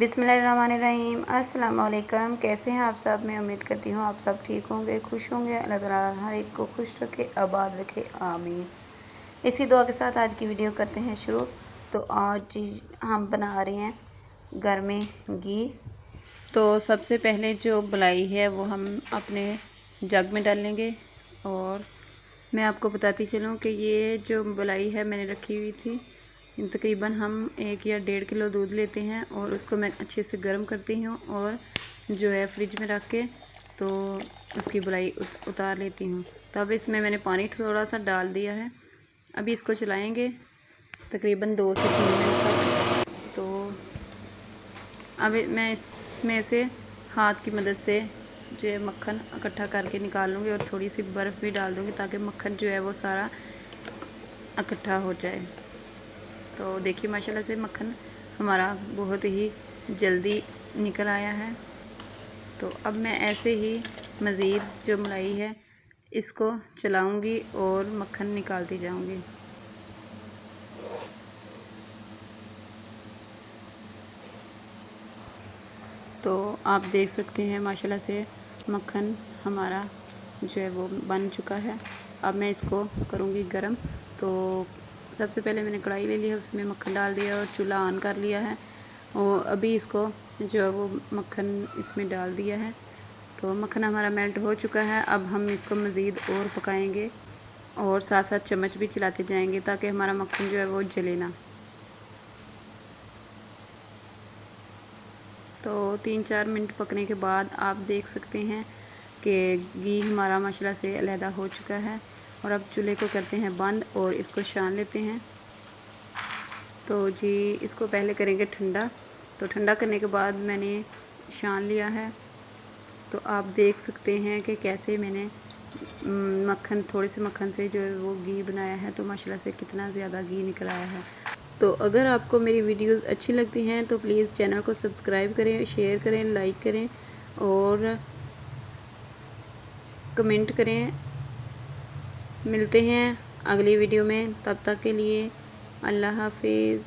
बिस्मिल्लाहिर्रहमानिर्रहीम। अस्सलाम वालेकुम। कैसे हैं आप सब? मैं उम्मीद करती हूँ आप सब ठीक होंगे, खुश होंगे। अल्लाह ताला हर एक को खुश रखे, आबाद रखे, आमीन। इसी दुआ के साथ आज की वीडियो करते हैं शुरू। तो आज हम बना रहे हैं घर में घी। तो सबसे पहले जो मलाई है वो हम अपने जग में डालेंगे। और मैं आपको बताती चलूँ कि ये जो मलाई है मैंने रखी हुई थी, तकरीबन हम 1 या 1.5 किलो दूध लेते हैं और उसको मैं अच्छे से गर्म करती हूँ और जो है फ्रिज में रख के तो उसकी मलाई उतार लेती हूँ। तो अब इसमें मैंने पानी थोड़ा सा डाल दिया है। अभी इसको चलाएंगे तकरीबन 2 से 3 मिनट तक। तो अब मैं इसमें से हाथ की मदद से जो है मक्खन इकट्ठा करके निकाल लूँगी और थोड़ी सी बर्फ़ भी डाल दूँगी ताकि मक्खन जो है वो सारा इकट्ठा हो जाए। तो देखिए माशाल्लाह से मक्खन हमारा बहुत ही जल्दी निकल आया है। तो अब मैं ऐसे ही मज़ीद जो मलाई है इसको चलाऊंगी और मक्खन निकालती जाऊंगी। तो आप देख सकते हैं माशाल्लाह से मक्खन हमारा जो है वो बन चुका है। अब मैं इसको करूंगी गरम। तो सबसे पहले मैंने कढ़ाई ले ली है, उसमें मक्खन डाल दिया और चूल्हा ऑन कर लिया है और अभी इसको जो है वो मक्खन इसमें डाल दिया है। तो मक्खन हमारा मेल्ट हो चुका है। अब हम इसको मज़ीद और पकाएंगे और साथ साथ चम्मच भी चलाते जाएंगे ताकि हमारा मक्खन जो है वो जले ना। तो 3-4 मिनट पकने के बाद आप देख सकते हैं कि घी हमारा माशाल्लाह से अलहदा हो चुका है। और अब चूल्हे को करते हैं बंद और इसको छान लेते हैं। तो जी इसको पहले करेंगे ठंडा। तो ठंडा करने के बाद मैंने छान लिया है। तो आप देख सकते हैं कि कैसे मैंने मक्खन थोड़े से मक्खन से जो है वो घी बनाया है। तो माशाल्लाह से कितना ज़्यादा घी निकल आया है। तो अगर आपको मेरी वीडियोस अच्छी लगती हैं तो प्लीज़ चैनल को सब्सक्राइब करें, शेयर करें, लाइक करें और कमेंट करें। मिलते हैं अगली वीडियो में, तब तक के लिए अल्लाह हाफिज़।